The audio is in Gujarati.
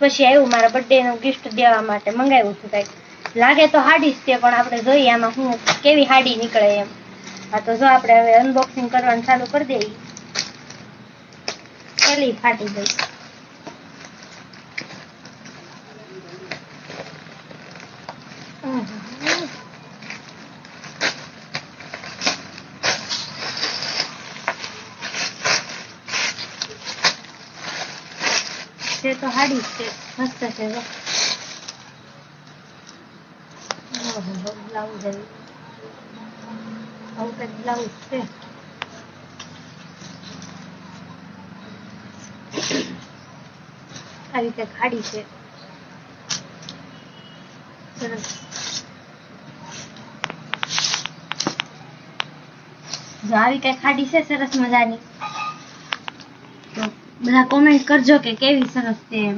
પછી આવ્યું મારા બર્થડે નું ગિફ્ટ દેવા માટે મંગાવ્યું હતું કંઈક. લાગે તો હાડી જ તે, પણ આપણે જોઈએ આમાં હું કેવી હાડી નીકળે એમ. હા તો જો આપણે હવે અનબોક્સિંગ કરવાનું ચાલુ કરી દઈએ. પેલી ફાટી ગઈ. છે તો હાડી છે, મસ્ત છે. બ્લાઉઝ આવું કંઈક બ્લાઉઝ છે. આવી રીતે ખાડી છે સરસ. જો આવી કઈ ખાડી છે સરસ મજાની, તો બધા કોમેન્ટ કરજો કે કેવી સરસ છે એમ.